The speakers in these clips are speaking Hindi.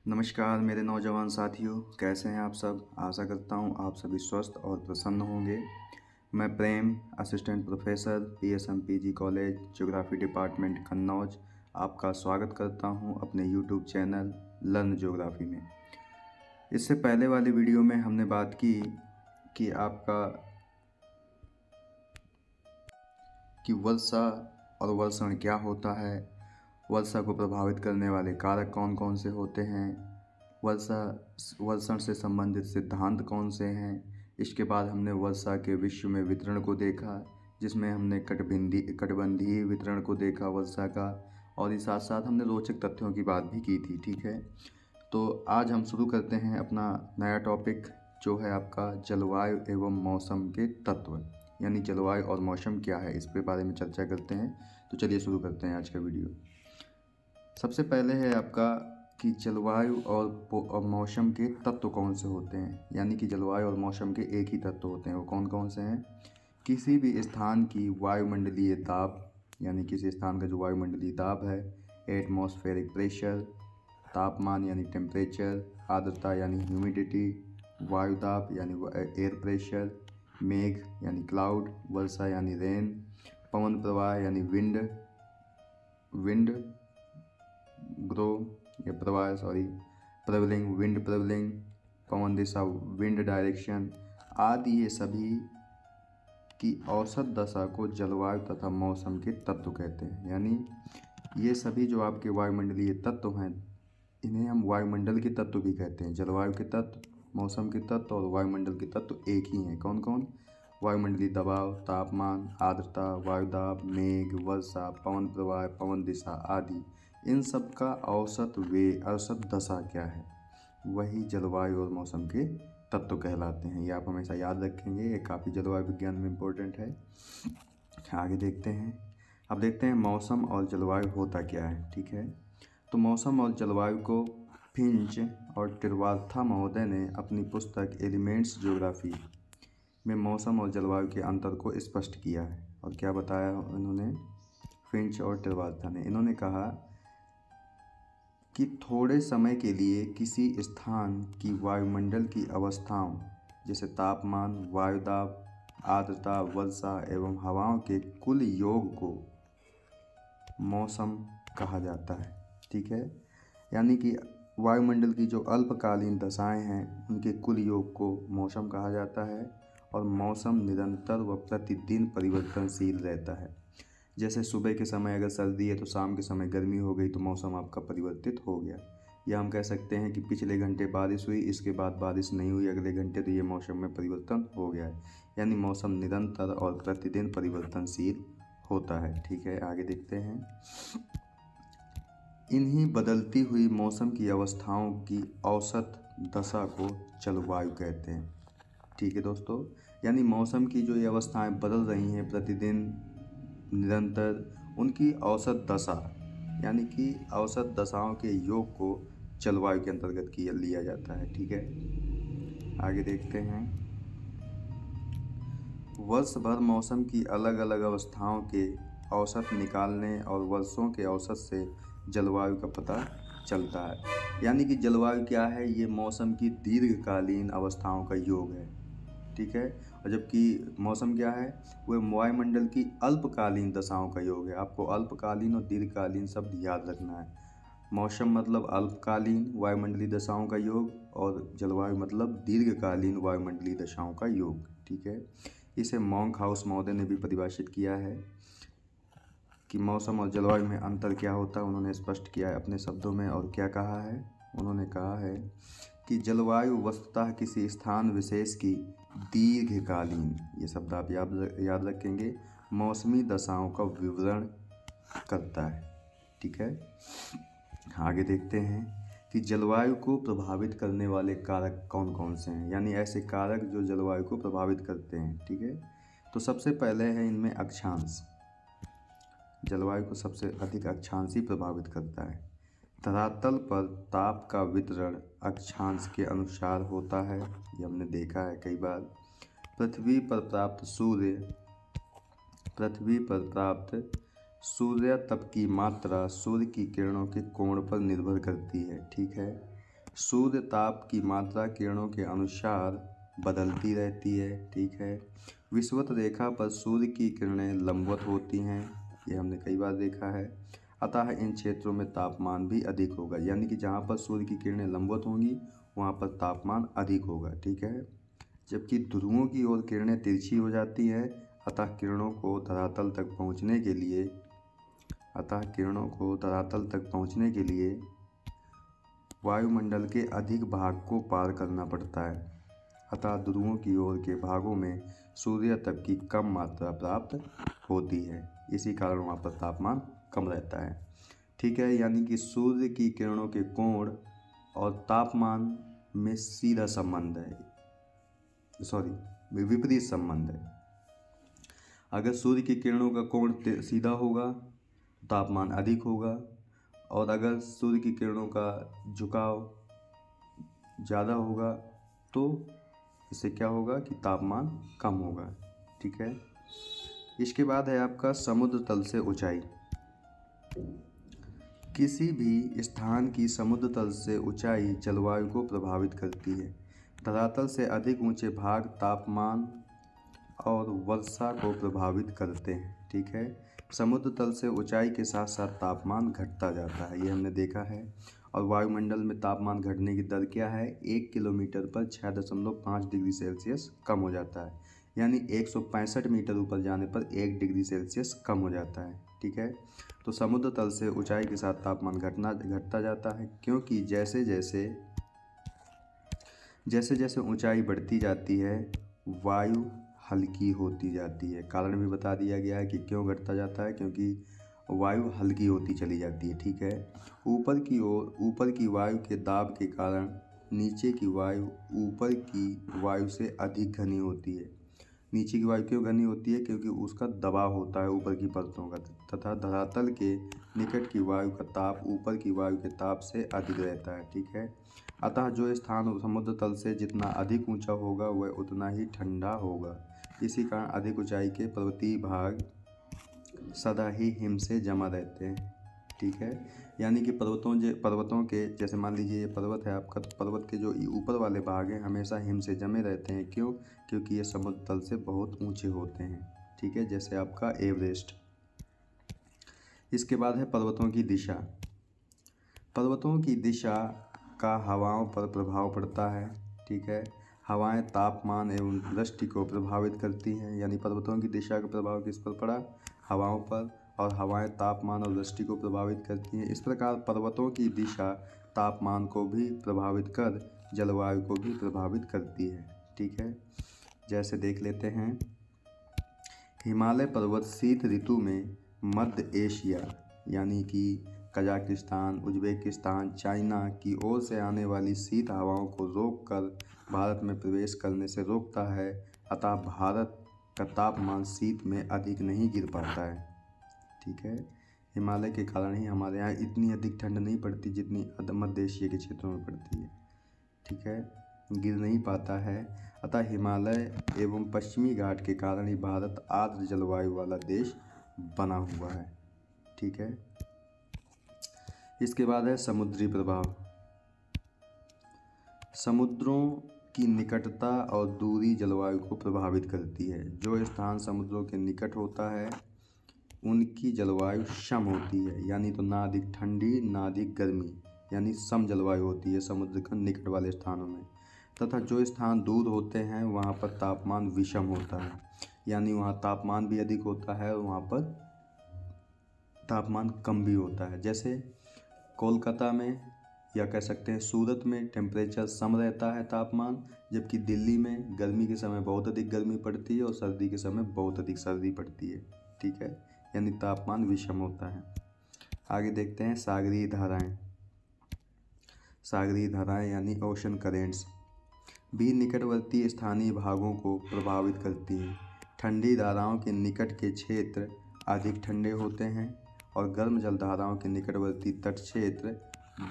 नमस्कार मेरे नौजवान साथियों, कैसे हैं आप सब। आशा करता हूं आप सभी स्वस्थ और प्रसन्न होंगे। मैं Prem, assistant professor PSMPG college geography department Kannauj आपका स्वागत करता हूं अपने यूट्यूब चैनल लर्न ज्योग्राफी में। इससे पहले वाली वीडियो में हमने बात की कि वर्षा और वर्षण क्या होता है, वर्षा को प्रभावित करने वाले कारक कौन कौन से होते हैं, वर्षण से संबंधित सिद्धांत कौन से हैं। इसके बाद हमने वर्षा के विश्व में वितरण को देखा, जिसमें हमने कटिबंधीय वितरण को देखा वर्षा का, और इस साथ साथ हमने रोचक तथ्यों की बात भी की थी। ठीक है, तो आज हम शुरू करते हैं अपना नया टॉपिक, जो है आपका जलवायु एवं मौसम के तत्व, यानी जलवायु और मौसम क्या है, इस पे बारे में चर्चा करते हैं। तो चलिए शुरू करते हैं आज का वीडियो। सबसे पहले है आपका कि जलवायु और मौसम के तत्व कौन से होते हैं, यानी कि जलवायु और मौसम के एक ही तत्व होते हैं। वो कौन कौन से हैं? किसी भी स्थान की वायुमंडलीय दाब, यानी किसी स्थान का जो वायुमंडलीय दाब है, एटमॉस्फेरिक प्रेशर, तापमान यानी टेम्परेचर, आर्द्रता यानी ह्यूमिडिटी, वायुदाब यानी एयर प्रेशर, मेघ यानी क्लाउड, वर्षा यानी रेन, पवन प्रवाह यानी विंड ग्रो या प्रवाह प्रवेलिंग, विंड प्रवेलिंग, पवन दिशा विंड डायरेक्शन आदि, ये सभी की औसत दशा को जलवायु तथा मौसम के तत्व कहते हैं। यानी ये सभी जो आपके वायुमंडलीय तत्व हैं, इन्हें हम वायुमंडल के तत्व भी कहते हैं। जलवायु के तत्व, मौसम के तत्व और वायुमंडल के तत्व एक ही हैं। कौन कौन? वायुमंडलीय दबाव, तापमान, आर्द्रता, वायुदाब, मेघ, वर्षा, पवन प्रवाह, पवन दिशा आदि, इन सब का औसत दशा क्या है, वही जलवायु और मौसम के तत्व कहलाते हैं। ये आप हमेशा याद रखेंगे, ये काफ़ी जलवायु विज्ञान में इम्पोर्टेंट है। आगे देखते हैं। अब देखते हैं मौसम और जलवायु होता क्या है। ठीक है, तो मौसम और जलवायु को फिंच और टिरवाल्था महोदय ने अपनी पुस्तक एलिमेंट्स ज्योग्राफी में मौसम और जलवायु के अंतर को स्पष्ट किया है। और क्या बताया इन्होंने? फिंच और टिरवाल्था ने, इन्होंने कहा कि थोड़े समय के लिए किसी स्थान की वायुमंडल की अवस्थाओं, जैसे तापमान, वायुदाब, आर्द्रता, वर्षा एवं हवाओं के कुल योग को मौसम कहा जाता है। ठीक है, यानी कि वायुमंडल की जो अल्पकालीन दशाएं हैं, उनके कुल योग को मौसम कहा जाता है। और मौसम निरंतर व प्रतिदिन परिवर्तनशील रहता है। जैसे सुबह के समय अगर सर्दी है तो शाम के समय गर्मी हो गई, तो मौसम आपका परिवर्तित हो गया। या हम कह सकते हैं कि पिछले घंटे बारिश हुई, इसके बाद बारिश नहीं हुई अगले घंटे, तो ये मौसम में परिवर्तन हो गया है। यानी मौसम निरंतर और प्रतिदिन परिवर्तनशील होता है। ठीक है, आगे देखते हैं। इन्हीं बदलती हुई मौसम की अवस्थाओं की औसत दशा को जलवायु कहते हैं। ठीक है दोस्तों, यानी मौसम की जो ये अवस्थाएं बदल रही हैं प्रतिदिन निरंतर, उनकी औसत दशा, यानी कि औसत दशाओं के योग को जलवायु के अंतर्गत लिया जाता है। ठीक है, आगे देखते हैं। वर्ष भर मौसम की अलग अलग अवस्थाओं के औसत निकालने और वर्षों के औसत से जलवायु का पता चलता है। यानी कि जलवायु क्या है? ये मौसम की दीर्घकालीन अवस्थाओं का योग है। ठीक है, और जबकि मौसम क्या है? वह वायुमंडल की अल्पकालीन दशाओं का योग है। आपको अल्पकालीन और दीर्घकालीन शब्द याद रखना है। मौसम मतलब अल्पकालीन वायुमंडलीय दशाओं का योग, और जलवायु मतलब दीर्घकालीन वायुमंडलीय दशाओं का योग। ठीक है, इसे मॉन्कहाउस महोदय ने भी परिभाषित किया है कि मौसम और जलवायु में अंतर क्या होता है। उन्होंने स्पष्ट किया है अपने शब्दों में। और क्या कहा है? उन्होंने कहा है कि जलवायु वस्तुतः किसी स्थान विशेष की दीर्घकालीन, ये शब्द आप याद रखेंगे, मौसमी दशाओं का विवरण करता है। ठीक है, आगे देखते हैं कि जलवायु को प्रभावित करने वाले कारक कौन कौन से हैं, यानी ऐसे कारक जो जलवायु को प्रभावित करते हैं। ठीक है, तो सबसे पहले है इनमें अक्षांश। जलवायु को सबसे अधिक अक्षांश ही प्रभावित करता है। धरातल पर ताप का वितरण अक्षांश के अनुसार होता है, ये हमने देखा है कई बार। पृथ्वी पर प्राप्त सूर्य तप की मात्रा सूर्य की किरणों के कोण पर निर्भर करती है। ठीक है, सूर्य ताप की मात्रा किरणों के अनुसार बदलती रहती है। ठीक है। विषुवत रेखा पर सूर्य की किरणें लंबवत होती हैं, ये हमने कई बार देखा है। अतः इन क्षेत्रों में तापमान भी अधिक होगा, यानी कि जहाँ पर सूर्य की किरणें लंबवत होंगी वहाँ पर तापमान अधिक होगा। ठीक है। जबकि ध्रुवों की ओर किरणें तिरछी हो जाती हैं, अतः किरणों को धरातल तक पहुँचने के लिए वायुमंडल के अधिक भाग को पार करना पड़ता है। अतः ध्रुवों की ओर के भागों में सूर्य तप की कम मात्रा प्राप्त होती है, इसी कारण वहाँ पर तापमान कम रहता है। ठीक है। यानी कि सूर्य की किरणों के कोण और तापमान में सीधा संबंध है, विपरीत संबंध है। अगर सूर्य की किरणों का कोण सीधा होगा तापमान अधिक होगा, और अगर सूर्य की किरणों का झुकाव ज़्यादा होगा तो इससे क्या होगा कि तापमान कम होगा। ठीक है। इसके बाद है आपका समुद्र तल से ऊंचाई। किसी भी स्थान की समुद्र तल से ऊंचाई जलवायु को प्रभावित करती है। धरातल से अधिक ऊंचे भाग तापमान और वर्षा को प्रभावित करते हैं। ठीक है। समुद्र तल से ऊंचाई के साथ साथ तापमान घटता जाता है, ये हमने देखा है। और वायुमंडल में तापमान घटने की दर क्या है, 1 किलोमीटर पर 6.5 डिग्री सेल्सियस कम हो जाता है, यानी 165 मीटर ऊपर जाने पर 1 डिग्री सेल्सियस कम हो जाता है। ठीक है। तो समुद्र तल से ऊंचाई के साथ तापमान घटता जाता है, क्योंकि जैसे जैसे ऊंचाई बढ़ती जाती है वायु हल्की होती जाती है। कारण भी बता दिया गया है कि क्यों घटता जाता है, क्योंकि वायु हल्की होती चली जाती है। ठीक है। ऊपर की वायु के दाब के कारण नीचे की वायु ऊपर की वायु से अधिक घनी होती है। नीचे की वायु क्यों घनी होती है, क्योंकि उसका दबाव होता है ऊपर की परतों का, तथा धरातल के निकट की वायु का ताप ऊपर की वायु के ताप से अधिक रहता है। ठीक है। अतः जो स्थान समुद्र तल से जितना अधिक ऊंचा होगा वह उतना ही ठंडा होगा। इसी कारण अधिक ऊंचाई के पर्वतीय भाग सदा ही हिम से जमा रहते हैं। ठीक है। यानी कि पर्वतों के जैसे मान लीजिए ये पर्वत है आपका, तो पर्वत के जो ऊपर वाले भाग हैं हमेशा हिम से जमे रहते हैं। क्यों? क्योंकि ये समुद्र तल से बहुत ऊंचे होते हैं। ठीक है। जैसे आपका एवरेस्ट। इसके बाद है पर्वतों की दिशा। पर्वतों की दिशा का हवाओं पर प्रभाव पड़ता है। ठीक है। हवाएं तापमान एवं दृष्टि को प्रभावित करती हैं, यानी पर्वतों की दिशा का प्रभाव किस पर पड़ा, हवाओं पर, और हवाएं तापमान और दृष्टि को प्रभावित करती हैं। इस प्रकार पर्वतों की दिशा तापमान को भी प्रभावित कर जलवायु को भी प्रभावित करती है। ठीक है। जैसे देख लेते हैं, हिमालय पर्वत शीत ऋतु में मध्य एशिया यानी कि कजाकिस्तान, उज्बेकिस्तान, चाइना की ओर से आने वाली शीत हवाओं को रोककर भारत में प्रवेश करने से रोकता है। अतः भारत का तापमान शीत में अधिक नहीं गिर पाता है। ठीक है। हिमालय के कारण ही हमारे यहाँ इतनी अधिक ठंड नहीं पड़ती जितनी मध्य एशिया के क्षेत्रों में पड़ती है। ठीक है। गिर नहीं पाता है। अतः हिमालय एवं पश्चिमी घाट के कारण ही भारत आर्द्र जलवायु वाला देश बना हुआ है। ठीक है। इसके बाद है समुद्री प्रभाव। समुद्रों की निकटता और दूरी जलवायु को प्रभावित करती है। जो स्थान समुद्रों के निकट होता है उनकी जलवायु सम होती है, यानी तो ना अधिक ठंडी ना अधिक गर्मी, यानी सम जलवायु होती है समुद्र के निकट वाले स्थानों में। तथा जो स्थान दूर होते हैं वहाँ पर तापमान विषम होता है, यानी वहाँ तापमान भी अधिक होता है और वहाँ पर तापमान कम भी होता है। जैसे कोलकाता में या कह सकते हैं सूरत में टेम्परेचर सम रहता है तापमान, जबकि दिल्ली में गर्मी के समय बहुत अधिक गर्मी पड़ती है और सर्दी के समय बहुत अधिक सर्दी पड़ती है। ठीक है। यानी तापमान विषम होता है। आगे देखते हैं सागरीय धाराएं। सागरीय धाराएं यानी ओशन करेंट्स भी निकटवर्ती स्थानीय भागों को प्रभावित करती हैं। ठंडी धाराओं के निकट के क्षेत्र अधिक ठंडे होते हैं और गर्म जलधाराओं के निकटवर्ती तट क्षेत्र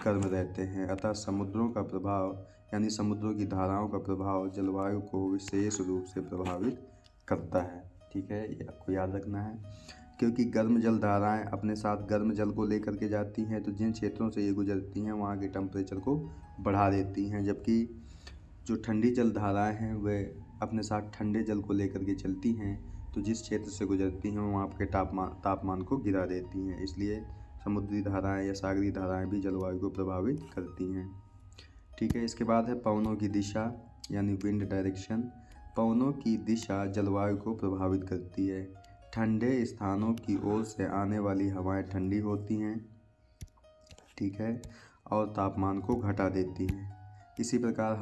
गर्म रहते हैं। अतः समुद्रों का प्रभाव यानी समुद्रों की धाराओं का प्रभाव जलवायु को विशेष रूप से प्रभावित करता है। ठीक है। ये आपको याद रखना है। क्योंकि गर्म जल धाराएं अपने साथ गर्म जल को लेकर के जाती हैं, तो जिन क्षेत्रों से ये गुजरती हैं वहाँ के टेम्परेचर को बढ़ा देती हैं, जबकि जो ठंडी जल धाराएं हैं वे अपने साथ ठंडे जल को लेकर के चलती हैं, तो जिस क्षेत्र से गुजरती हैं वहाँ के तापमान को गिरा देती हैं। इसलिए समुद्री धाराएं या सागरी धाराएं भी जलवायु को प्रभावित करती हैं। ठीक है, इसके बाद है पवनों की दिशा यानी विंड डायरेक्शन। पवनों की दिशा जलवायु को प्रभावित करती है। ठंडे स्थानों की ओर से आने वाली हवाएं ठंडी होती हैं, ठीक है, और तापमान को घटा देती हैं। इसी प्रकार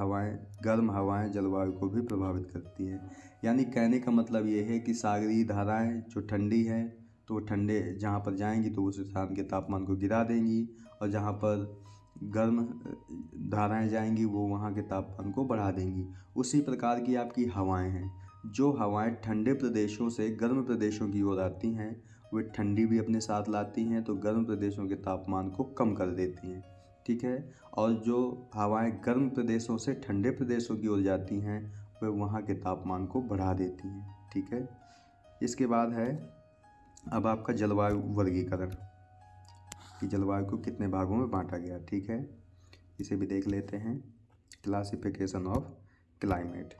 गर्म हवाएं जलवायु को भी प्रभावित करती हैं। यानी कहने का मतलब ये है कि सागरीय धाराएं जो ठंडी है तो ठंडे जहाँ पर जाएंगी तो उस स्थान के तापमान को गिरा देंगी, और जहाँ पर गर्म धाराएं जाएंगी वो वहाँ के तापमान को बढ़ा देंगी। उसी प्रकार की आपकी हवाएं हैं। जो हवाएं ठंडे प्रदेशों से गर्म प्रदेशों की ओर आती हैं वे ठंडी भी अपने साथ लाती हैं, तो गर्म प्रदेशों के तापमान को कम कर देती हैं, ठीक है। और जो हवाएं गर्म प्रदेशों से ठंडे प्रदेशों की ओर जाती हैं वे वहाँ के तापमान को बढ़ा देती हैं, ठीक है। इसके बाद है अब आपका जलवायु वर्गीकरण, कि जलवायु को कितने भागों में बांटा गया, ठीक है। इसे भी देख लेते हैं। Classification of climate.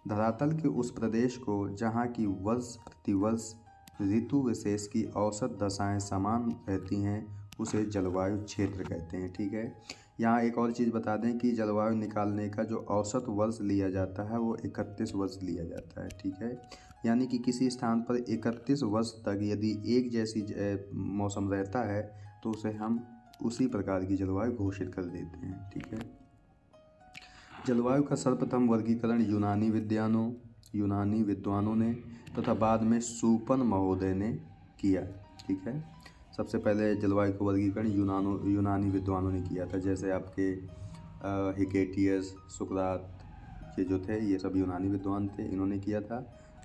धरातल के उस प्रदेश को जहाँ की वर्ष प्रतिवर्ष ऋतु विशेष की औसत दशाएं समान रहती हैं उसे जलवायु क्षेत्र कहते हैं, ठीक है। यहाँ एक और चीज़ बता दें कि जलवायु निकालने का जो औसत वर्ष लिया जाता है वो 31 वर्ष लिया जाता है, ठीक है। यानी कि किसी स्थान पर 31 वर्ष तक यदि एक जैसी मौसम रहता है तो उसे हम उसी प्रकार की जलवायु घोषित कर देते हैं, ठीक है। जलवायु का सर्वप्रथम वर्गीकरण यूनानी विद्वानों ने तथा बाद में शूपन महोदय ने किया, ठीक है। सबसे पहले जलवायु का वर्गीकरण यूनानी विद्वानों ने किया था, जैसे आपके हिकेटियस, सुकरात, ये जो थे ये सब यूनानी विद्वान थे, इन्होंने किया था।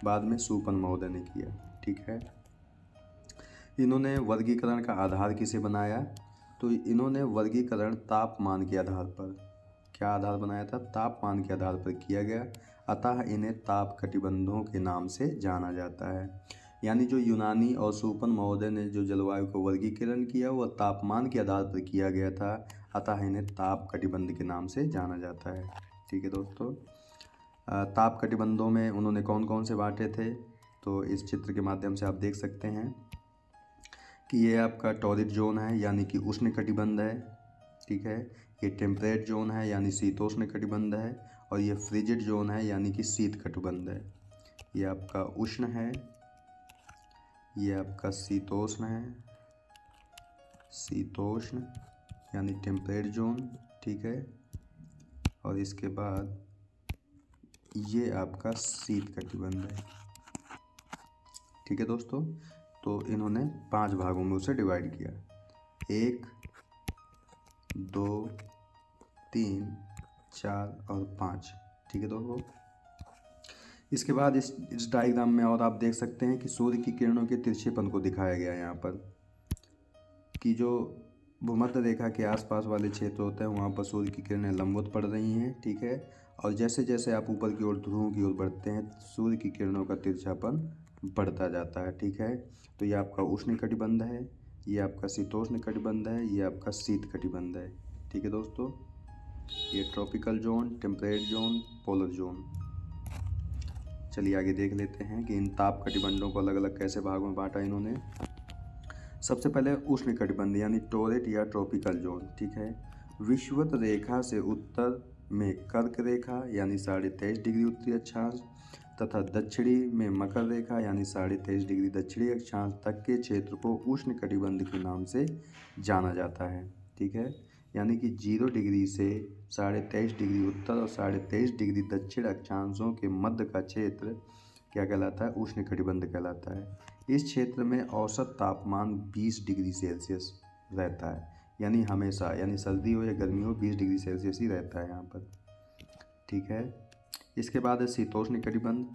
बाद में शूपन महोदय ने किया, ठीक है। इन्होंने वर्गीकरण का आधार किसे बनाया, तो इन्होंने वर्गीकरण तापमान के आधार पर, क्या आधार बनाया था, तापमान के आधार पर किया गया, अतः इन्हें ताप कटिबंधों के नाम से जाना जाता है। यानी जो यूनानी और शूपन महोदय ने जो जलवायु को वर्गीकरण किया वह तापमान के आधार पर किया गया था, अतः इन्हें ताप कटिबंध के नाम से जाना जाता है, ठीक है दोस्तों। ताप कटिबंधों में उन्होंने कौन कौन से बांटे थे, तो इस चित्र के माध्यम से आप देख सकते हैं कि ये आपका टॉरिड जोन है यानी कि उष्ण कटिबंध है, ठीक है। ये टेम्परेट जोन है यानी शीतोष्ण कटिबंध है, और ये फ्रिजिड जोन है यानी कि शीत कटिबंध है। ये आपका उष्ण है, ये आपका शीतोष्ण है, शीतोष्ण यानी टेम्परेट जोन, ठीक है। और इसके बाद ये आपका शीत कटिबंध है, ठीक है दोस्तों। तो इन्होंने 5 भागों में उसे डिवाइड किया, 1, 2, 3, 4 और 5, ठीक है दोस्तों। इसके बाद इस डायग्राम में और आप देख सकते हैं कि सूर्य की किरणों के तिरछेपन को दिखाया गया है यहाँ पर, कि जो भूमध्य रेखा के आसपास वाले क्षेत्र होते हैं वहाँ पर सूर्य की किरणें लंबवत पड़ रही हैं, ठीक है। और जैसे जैसे आप ऊपर की ओर ध्रुवों की ओर बढ़ते हैं सूर्य की किरणों का तिरछापन बढ़ता जाता है, ठीक है। तो ये आपका उष्ण कटिबंध है, ये आपका शीतोष्ण कटिबंध है, ये आपका शीत कटिबंध है, ठीक है दोस्तों। ये tropical zone, temperate zone, polar zone. चलिए आगे देख लेते हैं कि इन ताप कटिबंधों को अलग अलग कैसे भागों में बांटा इन्होंने। सबसे पहले उष्ण कटिबंध यानी टोरेट या ट्रॉपिकल जोन, ठीक है। विषुवत रेखा से उत्तर में कर्क रेखा यानी 23.5 डिग्री उत्तरी अक्षांश तथा दक्षिणी में मकर रेखा यानी 23.5 डिग्री दक्षिणी अक्षांश तक के क्षेत्र को उष्ण कटिबंध के नाम से जाना जाता है, ठीक है। यानी कि 0 डिग्री से 23.5 डिग्री उत्तर और 23.5 डिग्री दक्षिण अक्षांशों के मध्य का क्षेत्र क्या कहलाता है, उष्ण कटिबंध कहलाता है। इस क्षेत्र में औसत तापमान 20 डिग्री सेल्सियस रहता है, यानी हमेशा, यानी सर्दी हो या गर्मी हो 20 डिग्री सेल्सियस ही रहता है यहाँ पर, ठीक है। इसके बाद है शीतोष्ण कटिबंध।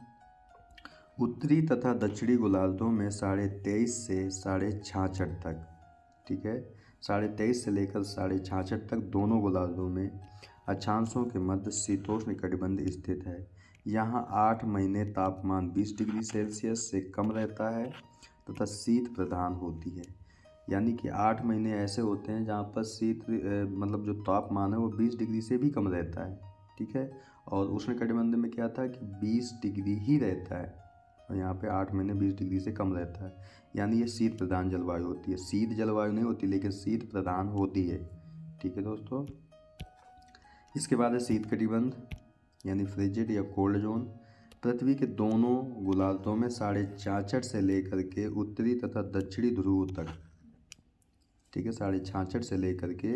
उत्तरी तथा दक्षिणी गोलार्धों में 23.5 से 66.5 तक, ठीक है, 23.5 से लेकर 66.5 तक दोनों गोलार्धों में अक्षांशों के मध्य शीतोष्ण कटिबंध स्थित है। यहाँ 8 महीने तापमान 20 डिग्री सेल्सियस से कम रहता है, तथा शीत प्रधान होती है। यानी कि 8 महीने ऐसे होते हैं जहाँ पर मतलब जो तापमान है वो 20 डिग्री से भी कम रहता है, ठीक है। और उष्णकटिबंध में क्या था कि 20 डिग्री ही रहता है, और यहाँ पे 8 महीने 20 डिग्री से कम रहता है। यानी ये शीत प्रधान जलवायु होती है। शीत जलवायु नहीं होती, लेकिन शीत प्रधान होती है, ठीक है दोस्तों। इसके बाद है शीत कटिबंध यानी फ्रिजिड या कोल्ड जोन। पृथ्वी के दोनों गोलार्धों में 66.5 से लेकर के उत्तरी तथा दक्षिणी ध्रुव तक, ठीक है, 66.5 से लेकर के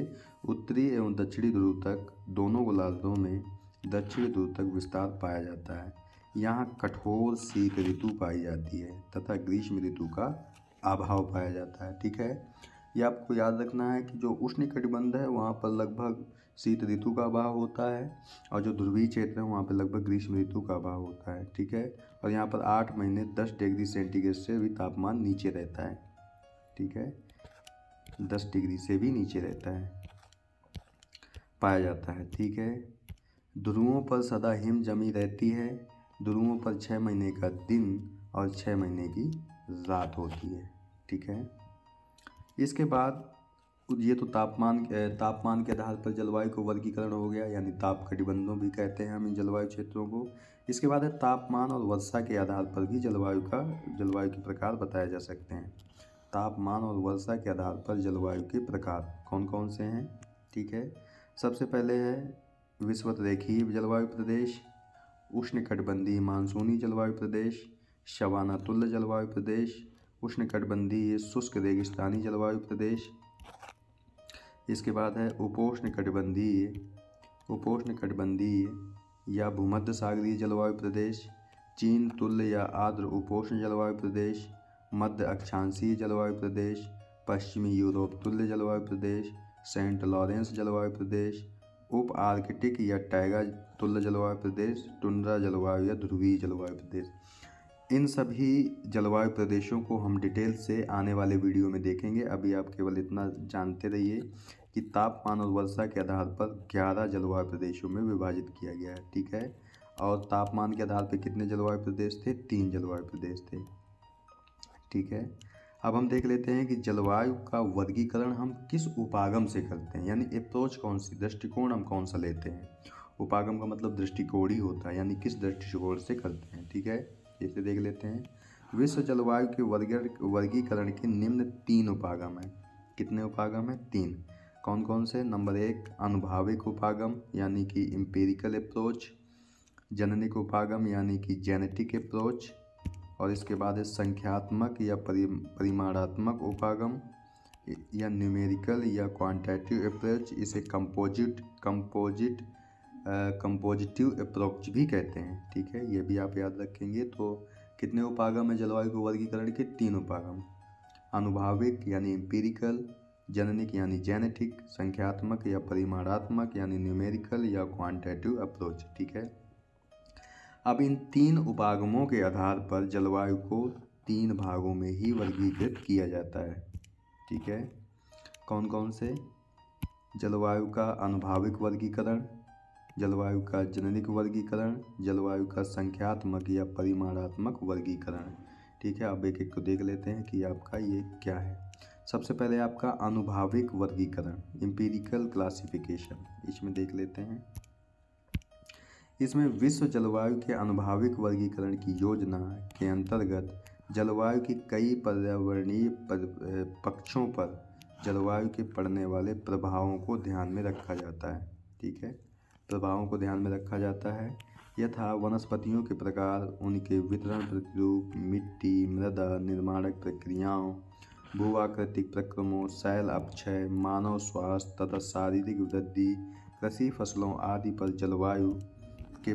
उत्तरी एवं दक्षिणी ध्रुव तक दोनों गोलार्धों में दक्षिणी ध्रुव तक विस्तार पाया जाता है। यहाँ कठोर शीत ऋतु पाई जाती है तथा ग्रीष्म ऋतु का अभाव पाया जाता है, ठीक है। यह आपको याद रखना है कि जो उष्णकटिबंध है वहाँ पर लगभग शीत ऋतु का अभाव होता है, और जो ध्रुवीय क्षेत्र है वहाँ पर लगभग ग्रीष्म ऋतु का अभाव होता है, ठीक है। और यहाँ पर 8 महीने 10 डिग्री सेंटीग्रेड से भी तापमान नीचे रहता है, ठीक है, 10 डिग्री से भी नीचे रहता है, पाया जाता है, ठीक है। ध्रुवों पर सदा हिम जमी रहती है। ध्रुवों पर 6 महीने का दिन और 6 महीने की रात होती है, ठीक है। इसके बाद ये तो तापमान के आधार पर जलवायु को वर्गीकरण हो गया, यानी ताप कटिबंधों भी कहते हैं हम इन जलवायु क्षेत्रों को। इसके बाद है तापमान और वर्षा के आधार पर भी जलवायु के प्रकार बताए जा सकते हैं। तापमान और वर्षा के आधार पर जलवायु के प्रकार कौन कौन से हैं, ठीक है। सबसे पहले है विषुवतरेखीय जलवायु प्रदेश, उष्णकटिबंधीय मानसूनी जलवायु प्रदेश, शवाना तुल्य जलवायु प्रदेश, उष्णकटिबंधीय शुष्क रेगिस्तानी जलवायु प्रदेश। इसके बाद है उपोष्णकटिबंधीय या भूमध्य सागरीय जलवायु प्रदेश, चीन तुल्य या आर्द्र उपोष्ण जलवायु प्रदेश, मध्य अक्षांशीय जलवायु प्रदेश, पश्चिमी यूरोप तुल्य जलवायु प्रदेश, सेंट लॉरेंस जलवायु प्रदेश, उप आर्कटिक या टैगा तुल्य जलवायु प्रदेश, टुंड्रा जलवायु या ध्रुवीय जलवायु प्रदेश। इन सभी जलवायु प्रदेशों को हम डिटेल से आने वाले वीडियो में देखेंगे। अभी आप केवल इतना जानते रहिए कि तापमान और वर्षा के आधार पर 11 जलवायु प्रदेशों में विभाजित किया गया है, ठीक है। और तापमान के आधार पर कितने जलवायु प्रदेश थे? 3 जलवायु प्रदेश थे, ठीक है। अब हम देख लेते हैं कि जलवायु का वर्गीकरण हम किस उपागम से करते हैं, यानी अप्रोच कौन सी, दृष्टिकोण हम कौन सा लेते हैं। उपागम का मतलब दृष्टिकोण ही होता है, यानी किस दृष्टिकोण से करते हैं, ठीक है। इसे देख लेते हैं। विश्व जलवायु के वर्गीकरण के निम्न 3 उपागम हैं। कितने उपागम हैं? 3। कौन कौन से? नंबर 1 अनुभाविक उपागम यानी कि एम्पिरिकल अप्रोच, जननिक उपागम यानी कि जेनेटिक अप्रोच, और इसके बाद है संख्यात्मक या परिमाणात्मक उपागम या न्यूमेरिकल या क्वांटिटेटिव अप्रोच। इसे कंपोजिटिव अप्रोच भी कहते हैं, ठीक है। ये भी आप याद रखेंगे। तो कितने उपागम है जलवायु को वर्गीकरण के? 3 उपागम। अनुभाविक यानी एम्पिरिकल, जननिक यानी जेनेटिक, संख्यात्मक या परिमाणात्मक यानी न्यूमेरिकल या क्वांटिटेटिव अप्रोच, ठीक है। अब इन 3 उपागमों के आधार पर जलवायु को 3 भागों में ही वर्गीकृत किया जाता है, ठीक है। कौन कौन से? जलवायु का अनुभाविक वर्गीकरण, जलवायु का जननिक वर्गीकरण, जलवायु का संख्यात्मक या परिमाणात्मक वर्गीकरण, ठीक है। अब एक एक को देख लेते हैं कि आपका ये क्या है। सबसे पहले आपका अनुभाविक वर्गीकरण, एम्पिरिकल क्लासिफिकेशन, इसमें देख लेते हैं। इसमें विश्व जलवायु के अनुभाविक वर्गीकरण की योजना के अंतर्गत जलवायु की कई पर्यावरणीय पक्षों पर जलवायु के पड़ने वाले प्रभावों को ध्यान में रखा जाता है, ठीक है। प्रभावों को ध्यान में रखा जाता है, यथा वनस्पतियों के प्रकार, उनके वितरण प्रतिरूप, मिट्टी मृदा निर्माणक प्रक्रियाओं, भूआकृतिक प्रक्रमों, शैल अपक्षय, मानव स्वास्थ्य तथा शारीरिक वृद्धि, कृषि फसलों आदि पर जलवायु के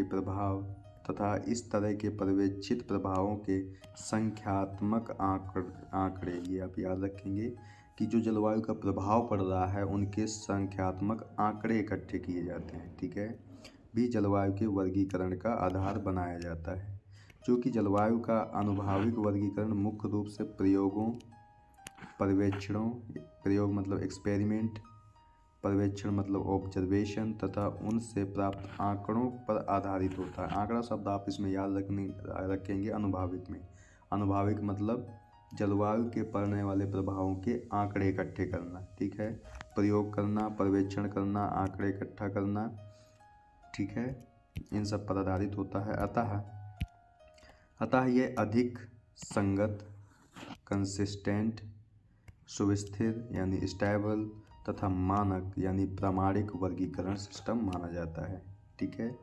प्रभाव तथा इस तरह के पर्यवेक्षित प्रभावों के संख्यात्मक आंकड़े, ये आप याद रखेंगे कि जो जलवायु का प्रभाव पड़ रहा है उनके संख्यात्मक आंकड़े इकट्ठे किए जाते हैं, ठीक है। भी जलवायु के वर्गीकरण का आधार बनाया जाता है। चूँकि जलवायु का अनुभाविक वर्गीकरण मुख्य रूप से प्रयोगों, पर्यवेक्षणों, प्रयोग मतलब एक्सपेरिमेंट पर्यवेक्षण मतलब ऑब्जर्वेशन, तथा उनसे प्राप्त आंकड़ों पर आधारित होता है। आंकड़ा शब्द आप इसमें याद रखेंगे अनुभाविक में। अनुभाविक मतलब जलवायु के पड़ने वाले प्रभावों के आंकड़े इकट्ठे करना, ठीक है, प्रयोग करना, पर्यवेक्षण करना, आंकड़े इकट्ठा करना, ठीक है, इन सब पर आधारित होता है। अतः ये अधिक संगत, कंसिस्टेंट, सुस्थिर यानी स्टेबल तथा मानक यानी प्रामाणिक वर्गीकरण सिस्टम माना जाता है, ठीक है।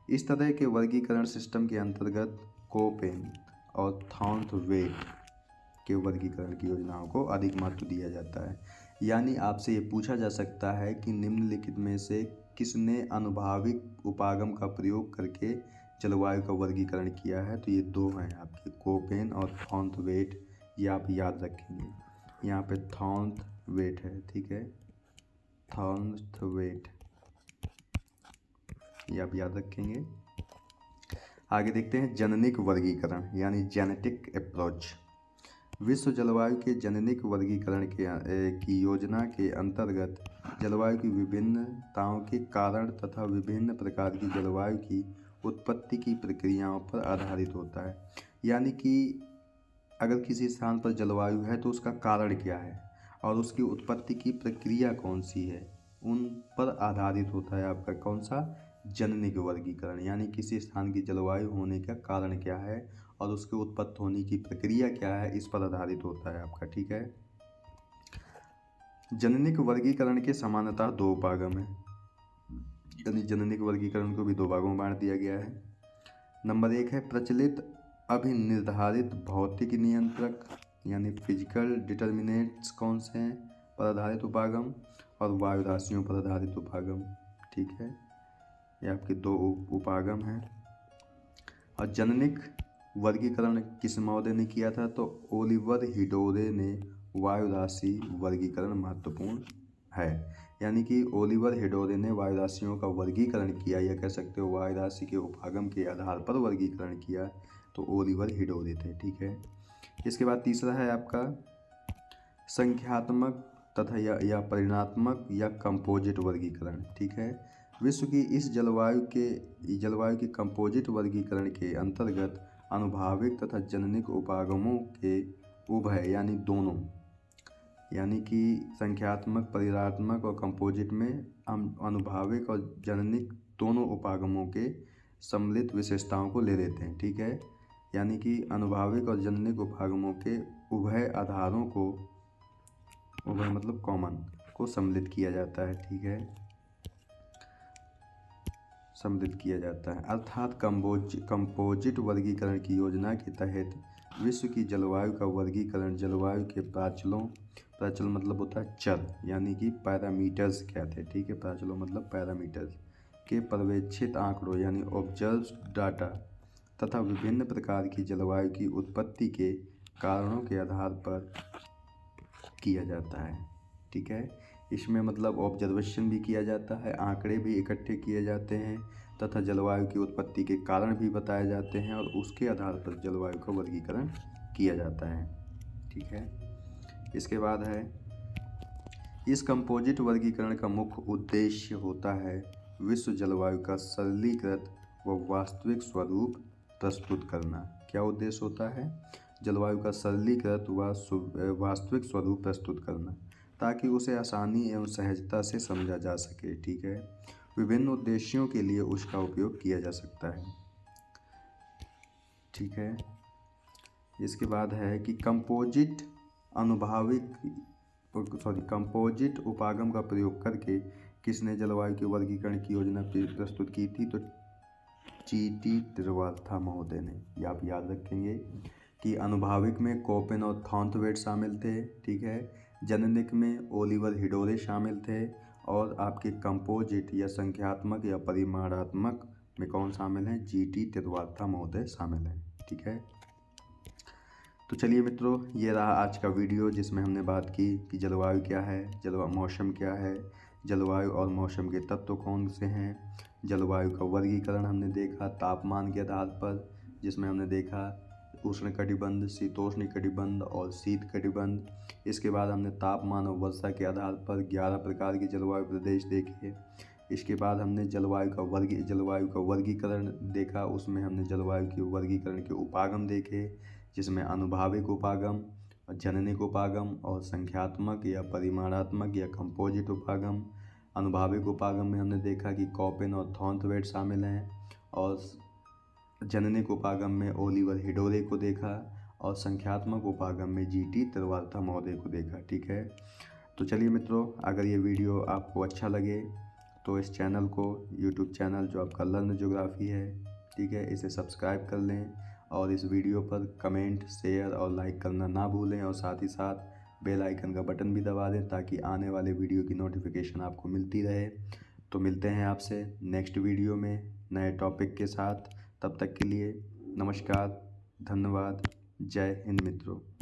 इस तरह के वर्गीकरण सिस्टम के अंतर्गत कोपेन और थॉर्नवेट के वर्गीकरण की योजनाओं को अधिक महत्व दिया जाता है। यानी आपसे ये पूछा जा सकता है कि निम्नलिखित में से किसने अनुभाविक उपागम का प्रयोग करके जलवायु का वर्गीकरण किया है। तो ये दो हैं आपके, कोपेन और थॉर्नवेट, ये आप याद रखेंगे। यहाँ पे थॉर्नवेट है, ठीक है, थॉर्नवेट, ये आप याद रखेंगे। आगे देखते हैं जननिक वर्गीकरण यानी जेनेटिक अप्रोच। विश्व जलवायु के जननिक वर्गीकरण की योजना के अंतर्गत जलवायु की विभिन्नताओं के कारण तथा विभिन्न प्रकार की जलवायु की उत्पत्ति की प्रक्रियाओं पर आधारित होता है। यानी कि अगर किसी स्थान पर जलवायु है तो उसका कारण क्या है और उसकी उत्पत्ति की प्रक्रिया कौन सी है, उन पर आधारित होता है आपका कौन सा, जननिक वर्गीकरण। यानी किसी स्थान की जलवायु होने का कारण क्या है और उसके उत्पत्ति होने की प्रक्रिया क्या है, इस पर आधारित होता है आपका, ठीक है। जननिक वर्गीकरण के सामान्यतः दो उपागम है, यानी जननिक वर्गीकरण को भी दो भागों में बांट दिया गया है। नंबर 1 है प्रचलित अभिनिर्धारित भौतिक नियंत्रक यानी फिजिकल डिटर्मिनेंट्स कौन से हैं पर आधारित उपागम, और वायु राशियों पर आधारित उपागम, ठीक है, ये आपके दो उपागम हैं। और जननिक वर्गीकरण किस महोदय ने किया था, तो ओलिवर हिडोरे ने वायु राशि वर्गीकरण महत्वपूर्ण है। यानी कि ओलिवर हिडोरे ने वायु राशियों का वर्गीकरण किया, या कह सकते हो वायु राशि के उपागम के आधार पर वर्गीकरण किया, तो ओलिवर हिडोरे थे, ठीक है। इसके बाद तीसरा है आपका संख्यात्मक तथा या परिमाणात्मक या कंपोजिट वर्गीकरण, ठीक है। विश्व की इस जलवायु के कंपोजिट वर्गीकरण के अंतर्गत अनुभाविक तथा जननिक उपागमों के उभय यानी दोनों, यानी कि संख्यात्मक, परिमाणात्मक और कंपोजिट में हम अनुभाविक और जननिक दोनों उपागमों के सम्मिलित विशेषताओं को ले लेते हैं, ठीक है। यानी कि अनुभाविक और जननिक उपागमों के उभय आधारों को, उभय मतलब कॉमन, को सम्मिलित किया जाता है, ठीक है, सम्मिलित किया जाता है। अर्थात कंपोजिट वर्गीकरण की योजना के तहत विश्व की जलवायु का वर्गीकरण जलवायु के प्राचल मतलब होता है चर, यानी कि पैरामीटर्स कहते हैं, ठीक है, प्राचलों मतलब पैरामीटर्स के पर्यवेक्षित आंकड़ों यानी ऑब्जर्व्ड डाटा तथा विभिन्न प्रकार की जलवायु की उत्पत्ति के कारणों के आधार पर किया जाता है, ठीक है। इसमें मतलब ऑब्जर्वेशन भी किया जाता है, आंकड़े भी इकट्ठे किए जाते हैं तथा जलवायु की उत्पत्ति के कारण भी बताए जाते हैं, और उसके आधार पर जलवायु का वर्गीकरण किया जाता है, ठीक है। इसके बाद है इस कंपोजिट वर्गीकरण का मुख्य उद्देश्य होता है विश्व जलवायु का सरलीकृत व वास्तविक स्वरूप प्रस्तुत करना। क्या उद्देश्य होता है, जलवायु का सरलीकृत व वास्तविक स्वरूप प्रस्तुत करना, ताकि उसे आसानी एवं सहजता से समझा जा सके, ठीक है। विभिन्न उद्देश्यों के लिए उसका उपयोग किया जा सकता है, ठीक है। इसके बाद है कि कंपोजिट उपागम का प्रयोग करके किसने जलवायु के वर्गीकरण की योजना प्रस्तुत की थी, तो G.T. त्रिवाल्था महोदय ने। ये आप याद रखेंगे कि अनुभाविक में कोपेन और थॉर्नवेट शामिल थे, ठीक है, जननिक में ओलिवर हिडोरे शामिल थे, और आपके कंपोजिट या संख्यात्मक या परिमाणात्मक में कौन शामिल हैं, G.T. त्रिवाल्था महोदय शामिल हैं, ठीक है। तो चलिए मित्रों, ये रहा आज का वीडियो जिसमें हमने बात की कि जलवायु क्या है, मौसम क्या है, जलवायु और मौसम के तत्व कौन से हैं, जलवायु का वर्गीकरण हमने देखा तापमान के आधार पर, जिसमें हमने देखा उष्णकटिबंध, शीतोष्णकटिबंध और शीतकटिबंध। इसके बाद हमने तापमान और वर्षा के आधार पर 11 प्रकार के जलवायु प्रदेश देखे। इसके बाद हमने जलवायु का वर्गीकरण देखा। उसमें हमने जलवायु के वर्गीकरण के उपागम देखे, जिसमें अनुभाविक उपागम, जननिक उपागम और संख्यात्मक या परिमाणात्मक या कंपोजिट उपागम। अनुभाविक उपागम में हमने देखा कि कॉपेन और थॉर्नथवेट शामिल हैं, और जननिक उपागम में ओलिवर हिडोरे को देखा, और संख्यात्मक उपागम में जीटी तिरुवाल्था महोदय को देखा। ठीक है, तो चलिए मित्रों, अगर ये वीडियो आपको अच्छा लगे तो इस चैनल को, यूट्यूब चैनल जो आपका लर्न ज्योग्राफी है, ठीक है, इसे सब्सक्राइब कर लें और इस वीडियो पर कमेंट, शेयर और लाइक करना ना भूलें, और साथ ही साथ बेल आइकन का बटन भी दबा दें ताकि आने वाले वीडियो की नोटिफिकेशन आपको मिलती रहे। तो मिलते हैं आपसे नेक्स्ट वीडियो में नए टॉपिक के साथ। तब तक के लिए नमस्कार, धन्यवाद, जय हिंद मित्रों।